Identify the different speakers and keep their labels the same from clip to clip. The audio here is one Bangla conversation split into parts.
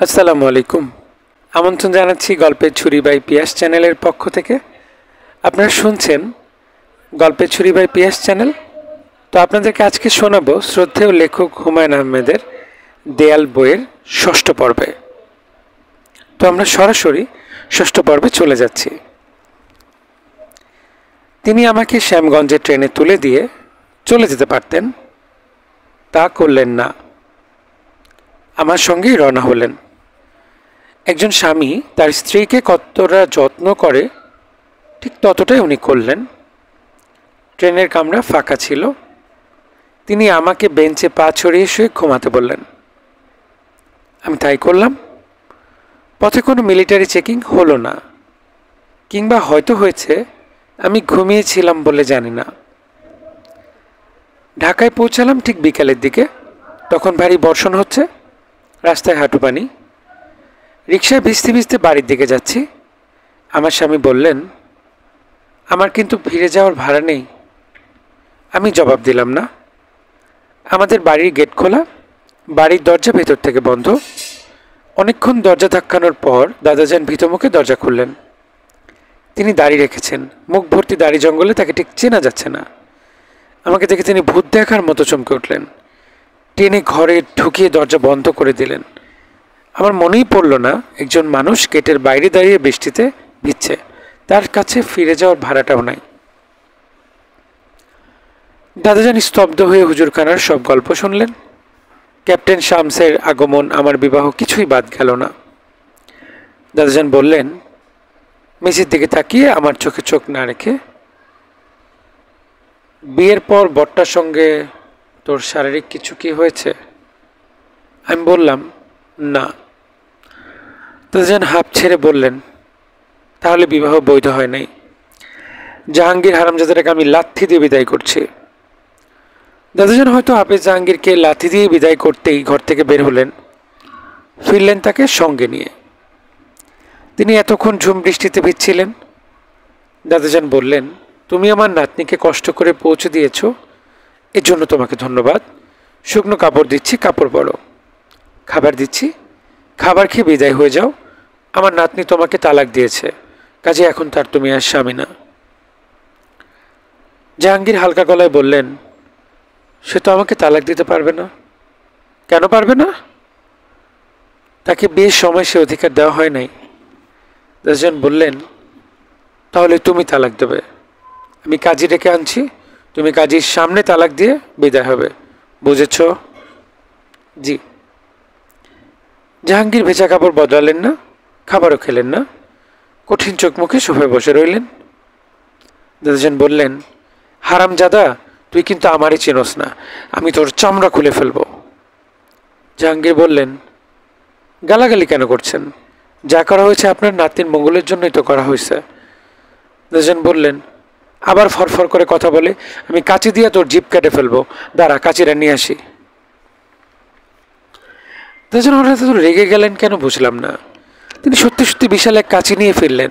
Speaker 1: আসসালামু আলাইকুম। আমন্ত্রণ জানাচ্ছি গল্পের ছুরি বাই পিয়াস চ্যানেলের পক্ষ থেকে। আপনারা শুনছেন গল্পের ছুরি বাই পিয়াস চ্যানেল। তো আপনাদেরকে আজকে শোনাবো শ্রদ্ধেয় লেখক হুমায়ুন আহমেদের দেয়াল বইয়ের ষষ্ঠ পর্বে। তো আমরা সরাসরি ষষ্ঠ পর্বে চলে যাচ্ছি। তিনি আমাকে শ্যামগঞ্জের ট্রেনে তুলে দিয়ে চলে যেতে পারতেন, তা করলেন না। আমার সঙ্গেই রওনা হলেন। একজন স্বামী তার স্ত্রীকে কতটা যত্ন করে ঠিক ততটাই উনি করলেন। ট্রেনের কামরা ফাঁকা ছিল। তিনি আমাকে বেঞ্চে পা ছড়িয়ে শুয়ে ঘুমাতে বললেন। আমি তাই করলাম। পথে কোনো মিলিটারি চেকিং হলো না, কিংবা হয়তো হয়েছে, আমি ঘুমিয়েছিলাম বলে জানি না। ঢাকায় পৌঁছালাম ঠিক বিকালের দিকে। তখন ভারী বর্ষণ হচ্ছে, রাস্তায় হাঁটু পানি। রিকশায় ভিজতে ভিজতে বাড়ির দিকে যাচ্ছি। আমার স্বামী বললেন, আমার কিন্তু ফিরে যাওয়ার ভাড়া নেই। আমি জবাব দিলাম না। আমাদের বাড়ির গেট খোলা, বাড়ির দরজা ভেতর থেকে বন্ধ। অনেকক্ষণ দরজা ধাক্কানোর পর দাদাজান ভীতমুখে দরজা খুললেন। তিনি দাড়ি রেখেছেন, মুখ ভর্তি দাড়ি জঙ্গলে, তাকে ঠিক চেনা যাচ্ছে না। আমাকে দেখে তিনি ভূত দেখার মতো চমকে উঠলেন। টেনে ঘরে ঢুকিয়ে দরজা বন্ধ করে দিলেন। আমার মনেই পড়ল না একজন মানুষ গেটের বাইরে দাঁড়িয়ে বৃষ্টিতে ভিজছে, তার কাছে ফিরে যাওয়ার ভাড়াটাও নাই। দাদাজান স্তব্ধ হয়ে হুজুরখানার সব গল্প শুনলেন। ক্যাপ্টেন শামসের আগমন, আমার বিবাহ, কিছুই বাদ গেল না। দাদাজান বললেন, মেঝের দিকে তাকিয়ে আমার চোখে চোখ না রেখে, বিয়ের পর বরটার সঙ্গে তোর শারীরিক কিছু কি হয়েছে? আমি বললাম, না। দাদাজান হাঁপ ছেড়ে বললেন, তাহলে বিবাহ বৈধ হয় নাই। জাহাঙ্গীর হারামজাদাটাকে আমি লাথি দিয়ে বিদায় করছি। দাদাজান হয়তো হাফেজ জাহাঙ্গীরকে লাথি দিয়ে বিদায় করতেই ঘর থেকে বের হলেন, ফিরলেন তাকে সঙ্গে নিয়ে। তিনি এতক্ষণ ঝুম বৃষ্টিতে ভিজছিলেন। দাদাজান বললেন, তুমি আমার নাতনিকে কষ্ট করে পৌঁছে দিয়েছ, এর জন্য তোমাকে ধন্যবাদ। শুকনো কাপড় দিচ্ছি, কাপড় পরো। খাবার দিচ্ছি, খাবার খেয়ে বিদায় হয়ে যাও। আমার নাতনি তোমাকে তালাক দিয়েছে, কাজে এখন তার তুমি আর স্বামী না। জাহাঙ্গীর হালকা গলায় বললেন, সে তো আমাকে তালাক দিতে পারবে না। কেন পারবে না? তাকে বিয়ের সময় সে অধিকার দেওয়া হয় নাই। দাদাজান বললেন, তাহলে তুমি তালাক দেবে। আমি কাজী ডেকে আনছি, তুমি কাজীর সামনে তালাক দিয়ে বিদায় হবে, বুঝেছ? জি। জাহাঙ্গীর ভেজা কাপড় বদলালেন না, খাবারও খেলেন না, কঠিন চোখ মুখে সোফায় বসে রইলেন। দাদাজান বললেন, হারামজাদা, তুই কিন্তু আমারই চেনস না, আমি তোর চামড়া খুলে ফেলবো। জাহাঙ্গীর বললেন, গালাগালি কেন করছেন? যা করা হয়েছে আপনার নাতির মঙ্গলের জন্যই তো করা হয়েছে। দাদাজান বললেন, আবার ফরফর করে কথা বলে, আমি কাঁচি দিয়ে তোর জিভ কেটে ফেলবো, দাঁড়া কাঁচিটা নিয়ে আসি। দাদাজান হঠাৎ এত রেগে গেলেন কেন বুঝলাম না। তিনি সত্যি সত্যি বিশাল এক কাঁচি নিয়ে ফিরলেন।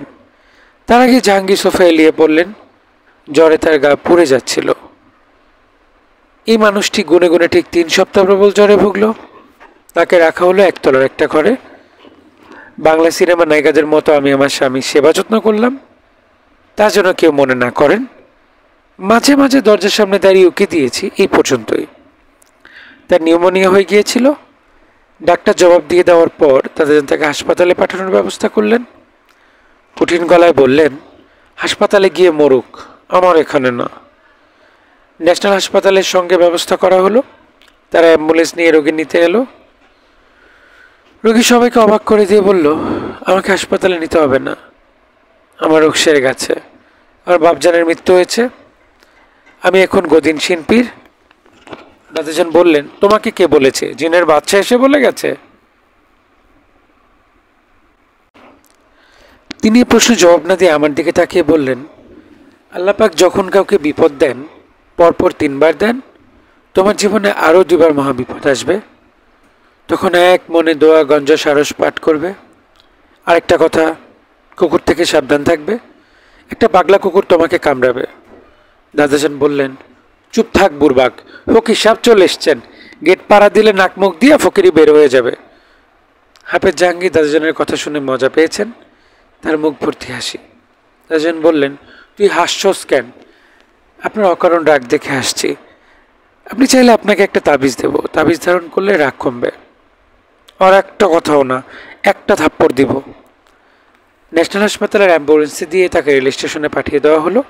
Speaker 1: তার আগে জাহাঙ্গীর সোফায় এলিয়ে পড়লেন। জ্বরে তার গা পুড়ে যাচ্ছিল। এই মানুষটি গুনে গুনে ঠিক 3 সপ্তাহ প্রবল জ্বরে ভুগল। তাকে রাখা হলো একতলার একটা ঘরে। বাংলা সিনেমা নায়িকাদের মতো আমি আমার স্বামী সেবা যত্ন করলাম, তা যেন কেউ মনে না করেন। মাঝে মাঝে দরজার সামনে দাঁড়িয়ে উকি দিয়েছি, এই পর্যন্তই। তার নিউমোনিয়া হয়ে গিয়েছিল। ডাক্তার জবাব দিয়ে দেওয়ার পর তাদের তাকে হাসপাতালে পাঠানোর ব্যবস্থা করলেন। কঠিন গলায় বললেন, হাসপাতালে গিয়ে মরুক, আমার এখানে না। ন্যাশনাল হাসপাতালের সঙ্গে ব্যবস্থা করা হলো। তারা অ্যাম্বুলেন্স নিয়ে রোগী নিতে এলো। রোগী সবাইকে অবাক করে দিয়ে বলল, আমাকে হাসপাতালে নিতে হবে না, আমার রোগ সেরে গেছে, আমার বাপজানের মৃত্যু হয়েছে, আমি এখন গদিনশীন পীর। দাদাজান বললেন, তোমাকে কে বলেছে? জিনের বাচ্চা এসে বলে গেছে? তিনি এই প্রশ্নের জবাব না দিয়ে আমার দিকে তাকিয়ে বললেন, আল্লাপাক যখন কাউকে বিপদ দেন, পরপর 3 বার দেন। তোমার জীবনে আরও 2 বার মহাবিপদ আসবে, তখন এক মনে দোয়া গঞ্জ সারস পাঠ করবে। আরেকটা কথা, কুকুর থেকে সাবধান থাকবে, একটা পাগলা কুকুর তোমাকে কামড়াবে। দাদাজান বললেন, চুপ থাক বুড়বাক, ফকির সাহেব চলে এসছেন, গেট পাড়া দিলে নাক মুখ দিয়ে ফকিরি বের হয়ে যাবে। হাফেজ জাহাঙ্গীর দাদুজানের কথা শুনে মজা পেয়েছেন, তার মুখ ভর্তি হাসি। দাদুজান বললেন, তুই হাসছস কেন? আপনার অকারণ রাগ দেখে হাসছি। আপনি চাইলে আপনাকে একটা তাবিজ দেব, তাবিজ ধারণ করলে রাগ কমবে। আর একটা কথাও না, একটা থাপ্পড় দিব। ন্যাশনাল হাসপাতালের অ্যাম্বুলেন্সে দিয়ে তাকে রেল স্টেশনে পাঠিয়ে দেওয়া হলো।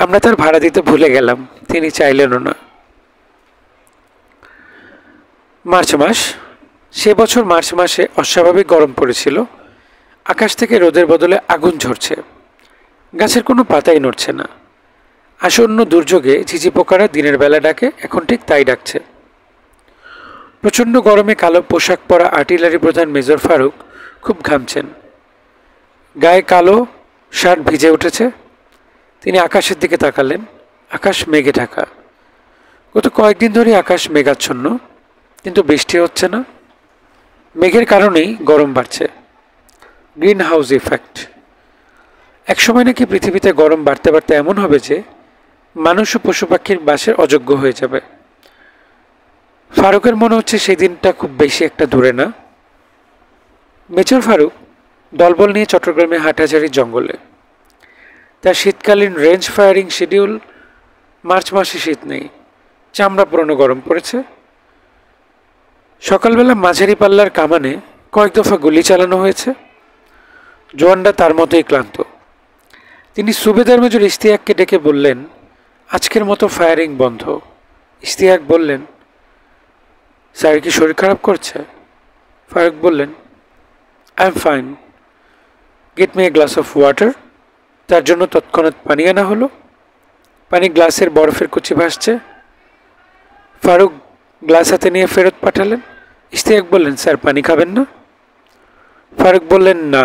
Speaker 1: আমরা তার ভাড়া দিতে ভুলে গেলাম, তিনি চাইলেনও না। মার্চ মাস। সে বছর মার্চ মাসে অস্বাভাবিক গরম পড়েছিল। আকাশ থেকে রোদের বদলে আগুন ঝরছে, গাছের কোনো পাতাই নড়ছে না। আসন্ন দুর্যোগে ঝিঝি পোকারা দিনের বেলা ডাকে, এখন ঠিক তাই ডাকছে। প্রচণ্ড গরমে কালো পোশাক পরা আর্টিলারি প্রধান মেজর ফারুক খুব ঘামছেন, গায়ে কালো শার্ট ভিজে উঠেছে। তিনি আকাশের দিকে তাকালেন। আকাশ মেঘে ঢাকা। গত কয়েকদিন ধরে আকাশ মেঘাচ্ছন্ন, কিন্তু বৃষ্টি হচ্ছে না। মেঘের কারণেই গরম বাড়ছে, গ্রিন হাউস ইফেক্ট। একসময় নাকি পৃথিবীতে গরম বাড়তে বাড়তে এমন হবে যে মানুষ ও পশু পাখির বাসের অযোগ্য হয়ে যাবে। ফারুকের মনে হচ্ছে সেই দিনটা খুব বেশি একটা দূরে না। মেজর ফারুক দলবল নিয়ে চট্টগ্রামে হাটহাজারীর জঙ্গলে। তার শীতকালীন রেঞ্জ ফায়ারিং শিডিউল। মার্চ মাসে শীত নেই, চামড়া পুরনো গরম পড়েছে। সকালবেলা মাঝারি পাল্লার কামানে কয়েক দফা গুলি চালানো হয়েছে। জওয়ানরা তার মতোই ক্লান্ত। তিনি সুবেদার মেজর ইশতিয়াককে ডেকে বললেন, আজকের মতো ফায়ারিং বন্ধ। ইশতিয়াক বললেন, স্যার কি শরীর খারাপ করছে? ফারুক বললেন, I am fine, get me a glass of water. তার জন্য তৎক্ষণাৎ পানি আনা হলো। পানি গ্লাসের বরফের কুচি ভাসছে। ফারুক গ্লাস হাতে নিয়ে ফেরত পাঠালেন। ইশতিয়াক বললেন, স্যার পানি খাবেন না? ফারুক বললেন, না,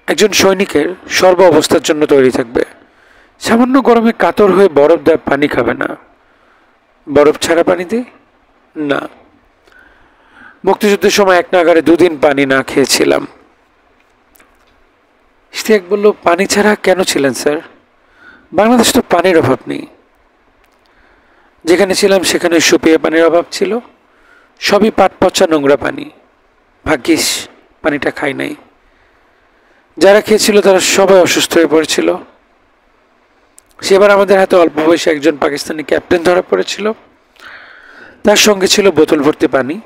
Speaker 1: একজন সৈনিকের সর্ব অবস্থার জন্য তৈরি থাকবে। সামান্য গরমে কাতর হয়ে বরফ দেয় পানি খাবে না। বরফ ছাড়া পানি দিই না। মুক্তিযুদ্ধের সময় এক নাগারে 2 দিন পানি না খেয়েছিলাম। ইশতিয়াক বলল, পানি ছাড়া কেন ছিলেন স্যার? বাংলাদেশ তো পানির অভাব নেই। যেখানে ছিলাম সেখানে সুপেয় পানির অভাব ছিল। সবই পাট পচা নোংরা পানি। ভাগ্যিস পানিটা খাই নাই। যারা খেয়েছিল তারা সবাই অসুস্থ হয়ে পড়েছিল। সেবার আমাদের হাতে অল্প বয়সে একজন পাকিস্তানি ক্যাপ্টেন ধরা পড়েছিল। তার সঙ্গে ছিল বোতল ভর্তি পানি।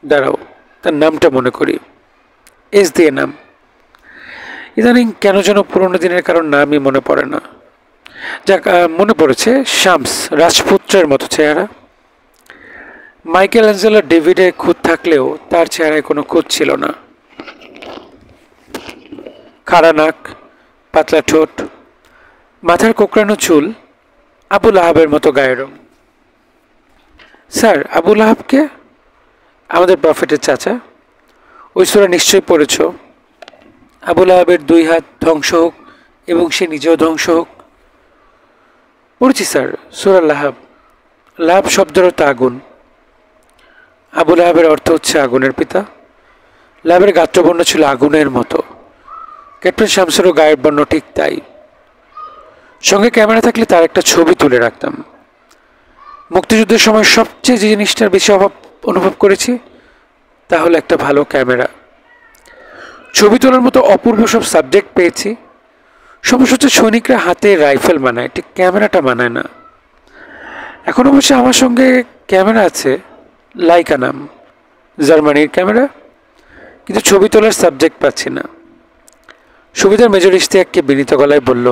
Speaker 1: দাঁড়াও, তার নামটা মনে করি, এস দিয়ে নাম। ইদানিং কেন যেন পুরোনো দিনের কারণ নামই মনে পড়ে না। যাক, মনে পড়েছে, শামস, রাজপুত্রের মতো চেহারা। মাইকেল অ্যাঞ্জেলো ডেভিডে খুঁত থাকলেও তার চেহারায় কোনো খুঁত ছিল না। খাড়া নাক, পাতলা ঠোঁট, মাথার কোকড়ানো চুল, আবুল আহাবের মতো গায়ের রং। স্যার, আবুল আহাবকে? আমাদের প্রফেটের চাচা। ওই সূরা নিশ্চয়ই পড়েছ, আবুল আহাবের 2 হাত ধ্বংস হোক এবং সে নিজেও ধ্বংস হোক। পড়েছি স্যার, সূরা লাহাব। লাহাব শব্দের অর্থ আগুন। আবুল আহাবের অর্থ হচ্ছে আগুনের পিতা। লাহাবের গাত্রবর্ণ ছিল আগুনের মতো। ক্যাপ্টেন শামসেরও গায়ের বর্ণ ঠিক তাই। সঙ্গে ক্যামেরা থাকলে তার একটা ছবি তুলে রাখতাম। মুক্তিযুদ্ধের সময় সবচেয়ে যে জিনিসটার বেশি অভাব অনুভব করেছি তা হলো একটা ভালো ক্যামেরা। ছবি তোলার মতো অপূর্ব সব সাবজেক্ট পেয়েছি। সমস্যা হচ্ছে সৈনিকরা হাতে রাইফেল মানায়, ঠিক ক্যামেরাটা মানায় না। এখন অবশ্য আমার সঙ্গে ক্যামেরা আছে, লাইকা নাম, জার্মানির ক্যামেরা, কিন্তু ছবি তোলার সাবজেক্ট পাচ্ছি না। সুবিধার মেজর ইশতিয়াককে বিনীত গলায় বলল,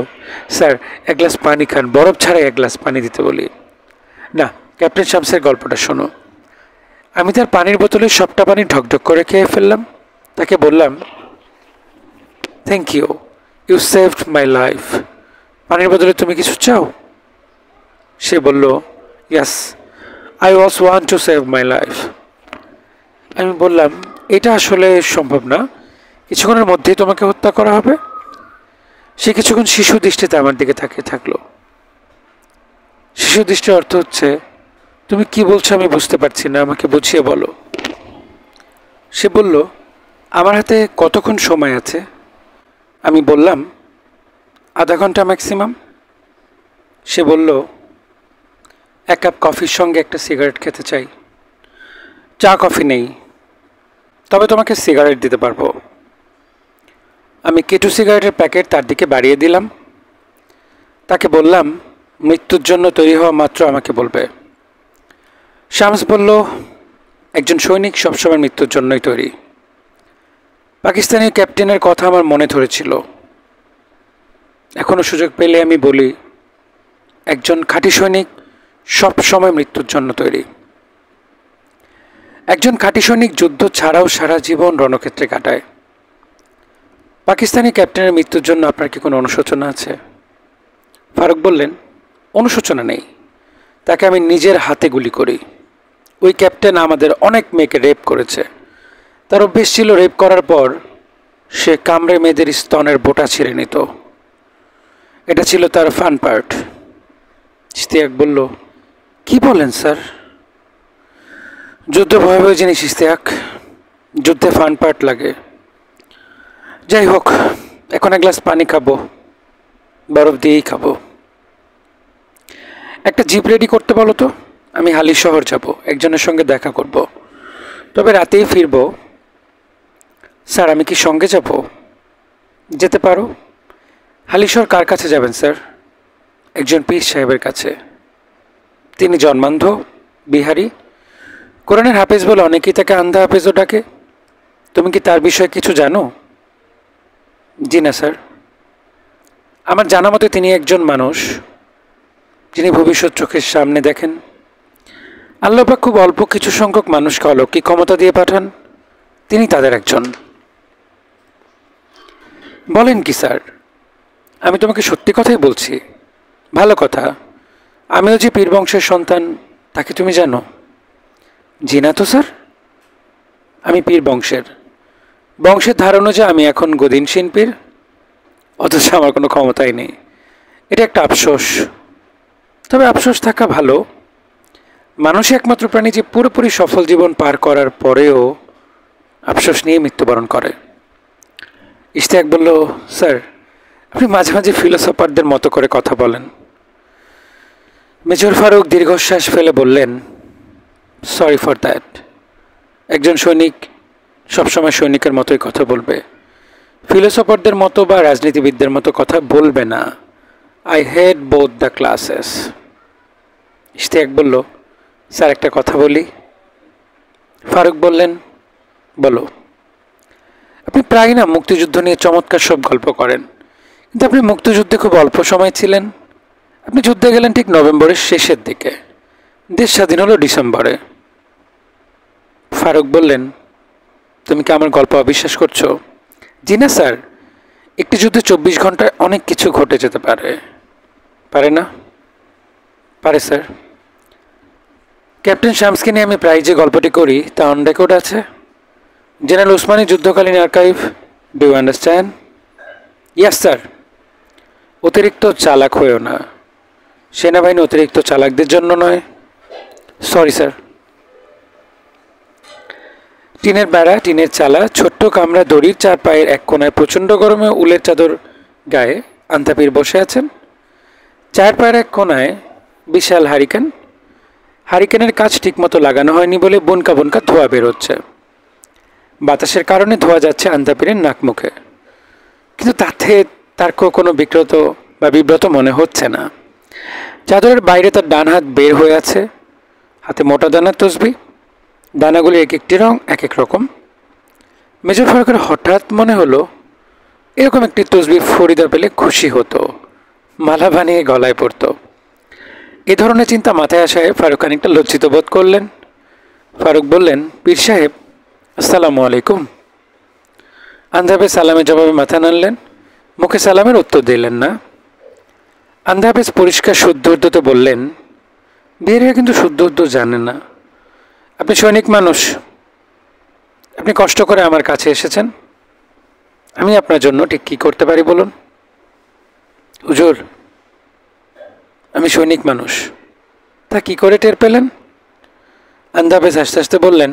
Speaker 1: স্যার 1 গ্লাস পানি খান, বরফ ছাড়াই 1 গ্লাস পানি দিতে বলি। না, ক্যাপ্টেন শামসের গল্পটা শোনো। আমি তার পানির বোতলে সবটা পানি ঢকঢক করে খেয়ে ফেললাম। তাকে বললাম, thank you, you saved my life. পানির বদলে তুমি কিছু চাও? সে বলল, yes, I also want to save my life. আমি বললাম, এটা আসলে সম্ভব না, কিছুক্ষণের মধ্যেই তোমাকে হত্যা করা হবে। সে কিছুক্ষণ শিশু দৃষ্টিতে আমার দিকে তাকিয়ে থাকলো। শিশু দৃষ্টির অর্থ হচ্ছে, তুমি কি বলছো আমি বুঝতে পারছি না, আমাকে বুঝিয়ে বলো। সে বলল, আমার হাতে কতক্ষণ সময় আছে? আমি বললাম, আধা ঘন্টা ম্যাক্সিমাম। সে বলল, 1 কাপ কফির সঙ্গে একটা সিগারেট খেতে চাই। চা কফি নেই। তবে তোমাকে সিগারেট দিতে পারবো। আমি কেটু সিগারেটের প্যাকেট তার দিকে বাড়িয়ে দিলাম। তাকে বললাম, মৃত্যুর জন্য তৈরি হওয়া মাত্র আমাকে বলবে। শামস বলল, একজন সৈনিক সবসময় মৃত্যুর জন্যই তৈরি। পাকিস্তানি ক্যাপ্টেনের কথা আমার মনে ধরেছিল। এখনও সুযোগ পেলে আমি বলি, একজন খাঁটি সৈনিক সব সময় মৃত্যুর জন্য তৈরি। একজন খাঁটি সৈনিক যুদ্ধ ছাড়াও সারা জীবন রণক্ষেত্রে কাটায়। পাকিস্তানি ক্যাপ্টেনের মৃত্যুর জন্য আপনার কি কোনো অনুশোচনা আছে? ফারুক বললেন, অনুশোচনা নেই। তাকে আমি নিজের হাতে গুলি করি। ওই ক্যাপ্টেন আমাদের অনেক মেয়েকে রেপ করেছে। তার অভ্যেস ছিল রেপ করার পর সে কামড়ে মেয়েদের স্তনের বোটা ছিঁড়ে নিত। এটা ছিল তার ফান পার্ট। ইশতিয়াক বলল, কি বলেন স্যার? যুদ্ধ ভয়াবহ জিনিস ইশতিয়াক, যুদ্ধে ফান পার্ট লাগে। যাই হোক, এখন এক গ্লাস পানি খাবো, বরফ দিয়েই খাবো। একটা জিপ রেডি করতে বলো তো, আমি হালি শহর যাব, একজনের সঙ্গে দেখা করব, তবে রাতেই ফিরব। স্যার আমি কি সঙ্গে যাব? যেতে পারো। হালিশহর কার কাছে যাবেন স্যার? একজন পীর সাহেবের কাছে। তিনি জন্মান্ধ, বিহারি, কোরআনের হাফেজ বলে অনেকেই তাকে আন্ধা হাফেজও ডাকে। তুমি কি তার বিষয়ে কিছু জানো? জি না স্যার। আমার জানা মতে তিনি একজন মানুষ যিনি ভবিষ্যৎ চোখের সামনে দেখেন। আল্লাহ পাক খুব অল্প কিছু সংখ্যক মানুষকে অলৌকিক ক্ষমতা দিয়ে পাঠান, তিনি তাদের একজন। বলেন কি স্যার? আমি তোমাকে সত্যি কথাই বলছি। ভালো কথা। আমিও যে পীর বংশের সন্তান তাকে তুমি জানো? জি না তো স্যার। আমি পীর বংশের ধারণা যে আমি এখন গদিনশীন পীর, অথচ আমার কোনো ক্ষমতাই নেই। এটা একটা আফসোস। তবে আফসোস থাকা ভালো। মানুষই একমাত্র প্রাণী যে পুরোপুরি সফল জীবন পার করার পরেও আফসোস নিয়ে মৃত্যুবরণ করে। ইশতিয়াক বলল, স্যার আপনি মাঝে মাঝে ফিলোসফারদের মতো করে কথা বলেন। মেজর ফারুক দীর্ঘশ্বাস ফেলে বললেন, সরি ফর দ্যাট। একজন সৈনিক সবসময় সৈনিকের মতোই কথা বলবে, ফিলোসফারদের মতো বা রাজনীতিবিদদের মতো কথা বলবে না। I hate both the classes. Ishtiaq বলল, স্যার একটা কথা বলি। ফারুক বললেন, বলো। আপনি প্রায় না মুক্তিযুদ্ধ নিয়ে চমৎকার সব গল্প করেন, কিন্তু আপনি মুক্তিযুদ্ধে খুব অল্প সময় ছিলেন। আপনি যুদ্ধে গেলেন ঠিক নভেম্বরের শেষের দিকে, দেশ স্বাধীন হলো ডিসেম্বরে। ফারুক বললেন, তুমি কি আমার গল্প অবিশ্বাস করছো? জি না স্যার, একটি যুদ্ধে 24 ঘন্টায় অনেক কিছু ঘটে যেতে পারে। পারে না? পারে স্যার। ক্যাপ্টেন শামসকে নিয়ে আমি প্রায় যে গল্পটি করি তা অন রেকর্ড আছে। জেনারেল উসমানী যুদ্ধকালীন archive. Do you understand? Yes sir. অতিরিক্ত চালাক হয়েও না। সেনাবাহিনী অতিরিক্ত চালাকদের জন্য নয়। Sorry sir. টিনের বেড়া, টিনের চালা, ছোট্ট কামরা, দড়ির চার পায়ের এক কোনায় প্রচণ্ড গরমে উলের চাদর গায়ে আন্তাপীর বসে আছেন। চার পায়ের এক কোনায় বিশাল হারিকেন। হারিকেনের কাজ ঠিকমতো লাগানো হয়নি বলে বনকা বনকা ধোঁয়া বেরোচ্ছে। বাতাসের কারণে ধোঁয়া যাচ্ছে আন্তাপীরের নাক মুখে, কিন্তু তাতে তার কোনো বিব্রত মনে হচ্ছে না। চাদরের বাইরে তার ডান হাত বের হয়ে আছে, হাতে মোটা দানার তসবি। দানাগুলি এক একটি রং, এক এক রকম। মেজর ফারুকের হঠাৎ মনে হলো, এরকম একটি তসবি ফরিদা পেলে খুশি হতো, মালা বানিয়ে গলায় পড়ত। এ ধরনের চিন্তা মাথায় আসায় ফারুক খানিকটা লজ্জিত বোধ করলেন। ফারুক বললেন, পীর সাহেব আসসালামু আলাইকুম। আন্ধাবেজ সালামের জবাবে মাথা নাড়লেন, মুখে সালামের উত্তর দিলেন না। আন্ধাবেজ পরিষ্কার শুদ্ধ উর্দুতে বললেন, বিহারিরা কিন্তু শুদ্ধ উর্দু জানে না। আপনি সৈনিক মানুষ, আপনি কষ্ট করে আমার কাছে এসেছেন, আমি আপনার জন্য ঠিক কী করতে পারি বলুন? হুজুর, আমি সৈনিক মানুষ। তা কি করে টের পেলেন? আন্দাবেজ আস্তে আস্তে বললেন,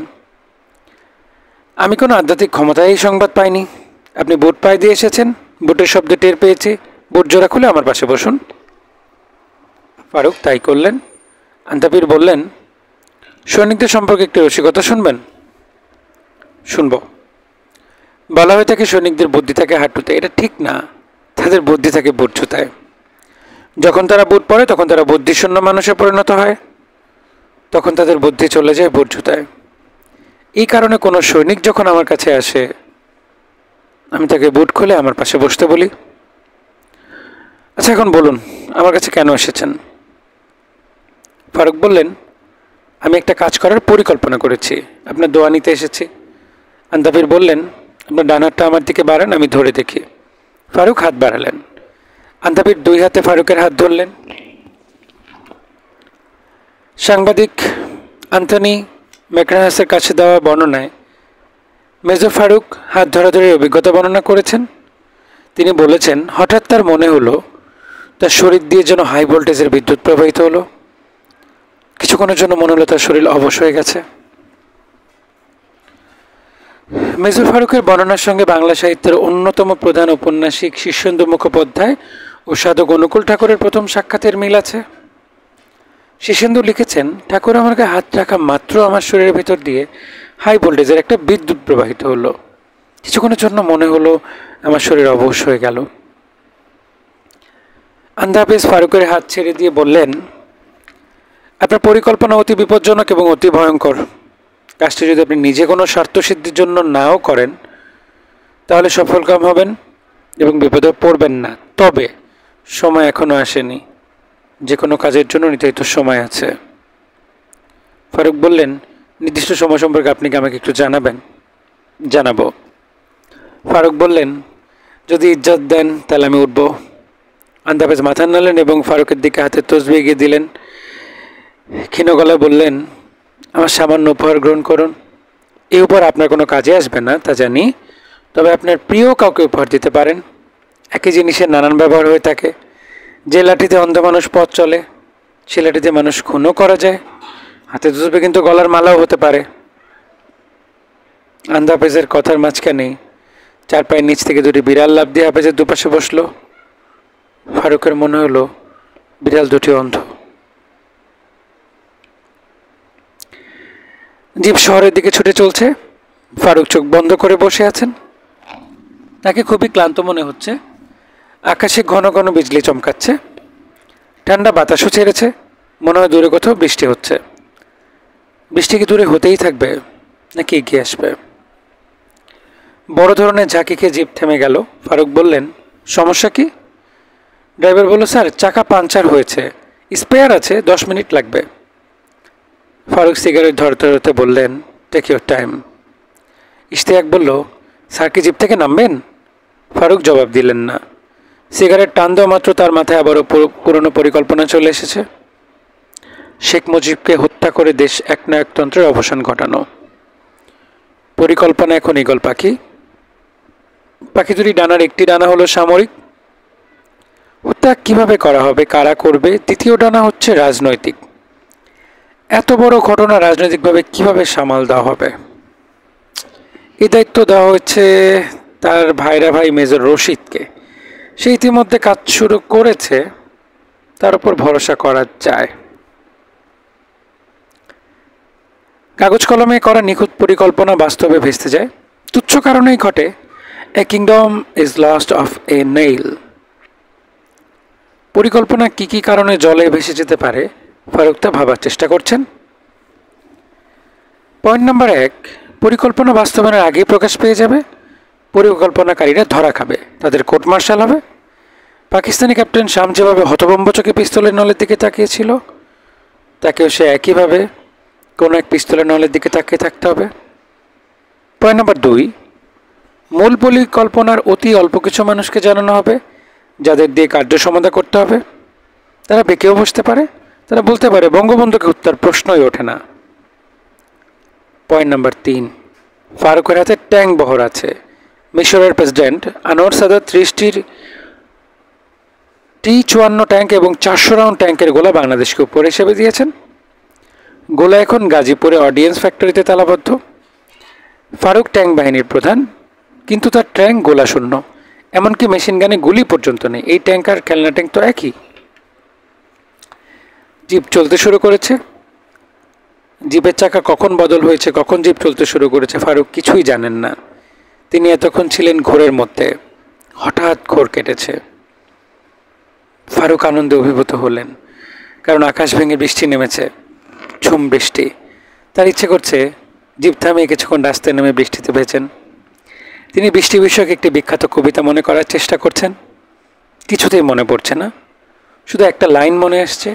Speaker 1: আমি কোনো আধ্যাত্মিক ক্ষমতায় এই সংবাদ পাইনি। আপনি বুট পায়ে দিয়ে এসেছেন, বুটের শব্দ টের পেয়েছি। বুট জোড়া খুলে আমার পাশে বসুন। ফারুক তাই করলেন। আন্তাপীর বললেন, সৈনিকদের সম্পর্কে একটি রসিকতা শুনবেন? শুনব। বলা হয়ে থাকে সৈনিকদের বুদ্ধি থাকে হাঁটুতে। এটা ঠিক না, তাদের বুদ্ধি থাকে বুট জুতায়। যখন তারা বুট পরে তখন তারা বুদ্ধিশূন্য মানুষে পরিণত হয়, তখন তাদের বুদ্ধি চলে যায় বুট জুতায়। এই কারণে কোনো সৈনিক যখন আমার কাছে আসে, আমি তাকে বুট খুলে আমার পাশে বসতে বলি। আচ্ছা, এখন বলুন আমার কাছে কেন এসেছেন? ফারুক বললেন, আমি একটা কাজ করার পরিকল্পনা করেছি, আপনার দোয়া নিতে এসেছি। আন্তাবির বললেন, আপনার ডান হাতটা আমার দিকে বাড়ান, আমি ধরে দেখি। ফারুক হাত বাড়ালেন। আন্তাবির দুই হাতে ফারুকের হাত ধরলেন। সাংবাদিক অ্যান্থনি ম্যাকনাহাসের কাছে দেওয়া বর্ণনায় মেজর ফারুক হাত ধরাধরির অভিজ্ঞতা বর্ণনা করেছেন। তিনি বলেছেন, হঠাৎ তার মনে হলো তার শরীর দিয়ে যেন হাই ভোল্টেজের বিদ্যুৎ প্রবাহিত হলো। কিছুক্ষণের জন্য মনে হলো তার শরীর অবশ হয়ে গেছে। মেজর ফারুকের বর্ণনার সঙ্গে বাংলা সাহিত্যের অন্যতম প্রধান ঔপন্যাসিক শীর্ষেন্দু মুখোপাধ্যায় ও সাধক অনুকূল ঠাকুরের প্রথম সাক্ষাতের মিল আছে। শীর্ষেন্দু লিখেছেন, ঠাকুর আমার গায়ে হাত রাখা মাত্র আমার শরীরের ভেতর দিয়ে হাই ভোল্টেজের একটা বিদ্যুৎ প্রবাহিত হলো। কিছুক্ষণের জন্য মনে হলো আমার শরীর অবশ হয়ে গেল। আন্দাবেজ ফারুকের হাত ছেড়ে দিয়ে বললেন, আপনার পরিকল্পনা অতি বিপজ্জনক এবং অতি ভয়ঙ্কর। কাজটি যদি আপনি নিজে কোনো স্বার্থসিদ্ধির জন্য নাও করেন, তাহলে সফলকাম হবেন এবং বিপদে পড়বেন না। তবে সময় এখনো আসেনি, যে কোনো কাজের জন্য নির্ধারিত সময় আছে। ফারুক বললেন, নির্দিষ্ট সময় সম্পর্কে আপনি কি আমাকে একটু জানাবেন? জানাবো। ফারুক বললেন, যদি ইজ্জত দেন তাহলে আমি উঠব। আন্দাবেজ মাথা নাড়লেন এবং ফারুকের দিকে হাতে তসবিহ এগিয়ে দিলেন। ক্ষীণ গলায় বললেন, আমার সামান্য উপহার গ্রহণ করুন। এই উপহার আপনার কোনো কাজে আসবে না তা জানি, তবে আপনার প্রিয় কাউকে উপহার দিতে পারেন। একই জিনিসের নানান ব্যবহার হয়ে থাকে। যে লাঠিতে অন্ধ মানুষ পথ চলে, সে লাঠিতে মানুষ খুনও করা যায়। হাতে তসবিহ কিন্তু গলার মালাও হতে পারে। আন্দাবেজের কথার মাঝখানে চার পায়ের নিচ থেকে দুটি বিড়াল লাফ দিয়ে হাফেজের দুপাশে বসলো। ফারুকের মনে হলো বিড়াল দুটি অন্ধ। জিপ শহরের দিকে ছুটে চলছে। ফারুক চোখ বন্ধ করে বসে আছেন। তাকে খুবই ক্লান্ত মনে হচ্ছে। আকাশে ঘন ঘন বিজলি চমকাচ্ছে। ঠান্ডা বাতাসও ছেড়েছে। মনে হয় দূরে কোথাও বৃষ্টি হচ্ছে। বৃষ্টি কি দূরে হতেই থাকবে নাকি এগিয়ে আসবে? বড় ধরনের ঝাঁকি খেয়ে জিপ থেমে গেল। ফারুক বললেন, সমস্যা কি? ড্রাইভার বলল, স্যার চাকা পাংচার হয়েছে, স্পেয়ার আছে, 10 মিনিট লাগবে। ফারুক সিগারেট ধরতে ধরতে বললেন, টেক ইউর টাইম। ইশতিয়াক বলল, স্যার কি জিপ থেকে নামবেন? ফারুক জবাব দিলেন না। সিগারেট টান দেওয়া মাত্র তার মাথায় আবারও পুরনো পরিকল্পনা চলে এসেছে। শেখ মুজিবকে হত্যা করে দেশ একনায়কতন্ত্রের অবসান ঘটানো। পরিকল্পনা এখন ঈগল পাখি। পাখি দুটি ডানার একটি ডানা হলো সামরিক। হত্যা কিভাবে করা হবে, কারা করবে? দ্বিতীয় ডানা হচ্ছে রাজনৈতিক। এত বড় ঘটনা রাজনৈতিকভাবে কিভাবে সামাল দেওয়া হবে? এই দায়িত্ব দেওয়া হয়েছে তার ভাইরা ভাই মেজর রশিদকে। সে ইতিমধ্যে কাজ শুরু করেছে, তার উপর ভরসা করা যায়। কাগজ কলমে করা নিখুঁত পরিকল্পনা বাস্তবে ভেস্তে যায়। তুচ্ছ কারণেই ঘটে। A kingdom is lost of a nail. পরিকল্পনা কি কি কারণে জলে ভেসে যেতে পারে, ফারুক তা ভাবার চেষ্টা করছেন। পয়েন্ট নাম্বার 1, পরিকল্পনা বাস্তবায়নের আগেই প্রকাশ পেয়ে যাবে। পরিকল্পনাকারীরা ধরা খাবে, তাদের কোর্ট মার্শাল হবে। পাকিস্তানি ক্যাপ্টেন শাম যেভাবে হতভম্ব চোখে পিস্তলের নলের দিকে তাকিয়েছিল, তাকেও সে একইভাবে কোনো এক পিস্তলের নলের দিকে তাকিয়ে থাকতে হবে। পয়েন্ট নাম্বার 2, মূল পরিকল্পনার অতি অল্প কিছু মানুষকে জানানো হবে, যাদের দিয়ে কার্য সমাধা করতে হবে। তারা বেঁকেও বসতে পারে, তারা বলতে পারে বঙ্গবন্ধুকে হত্যার প্রশ্নই ওঠে না। পয়েন্ট নাম্বার 3, ফারুকের হাতে ট্যাঙ্ক বহর আছে। মিশরের প্রেসিডেন্ট আনোয়ার সাদাত 30টির T-54 ট্যাঙ্ক এবং 400 রাউন্ড ট্যাঙ্কের গোলা বাংলাদেশকে উপহার হিসেবে দিয়েছেন। গোলা এখন গাজীপুরে অর্ডিন্যান্স ফ্যাক্টরিতে তালাবদ্ধ। ফারুক ট্যাঙ্ক বাহিনীর প্রধান, কিন্তু তার ট্যাঙ্ক গোলা শূন্য। এমনকি মেশিন গানে গুলি পর্যন্ত নেই। এই ট্যাঙ্ক আর খেলনা ট্যাঙ্ক তো একই। জিপ চলতে শুরু করেছে। জিপের চাকা কখন বদল হয়েছে, কখন জিপ চলতে শুরু করেছে ফারুক কিছুই জানেন না। তিনি এতক্ষণ ছিলেন ঘোরের মধ্যে। হঠাৎ ঘোর কেটেছে। ফারুক আনন্দে অভিভূত হলেন, কারণ আকাশ ভেঙে বৃষ্টি নেমেছে, ঝুম বৃষ্টি। তার ইচ্ছে করছে জিপ থামিয়ে কিছুক্ষণ রাস্তায় নেমে বৃষ্টিতে ভেজেন। তিনি বৃষ্টি বিষয়ক একটি বিখ্যাত কবিতা মনে করার চেষ্টা করছেন। কিছুতেই মনে পড়ছে না, শুধু একটা লাইন মনে আসছে,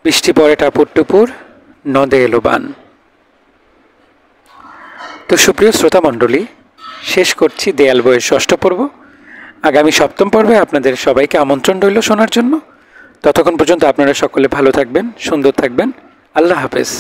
Speaker 1: বৃষ্টি পড়ে টাপুর টুপুর, নদে এলো বান। তো সুপ্রিয় শ্রোতা মণ্ডলী, শেষ করছি দেয়াল বইয়ের 6ষ্ঠ পর্ব। আগামী 7ম পর্বে আপনাদের সবাইকে আমন্ত্রণ রইল শোনার জন্য। ততক্ষণ পর্যন্ত আপনারা সকলে ভালো থাকবেন, সুন্দর থাকবেন। আল্লাহ হাফেজ।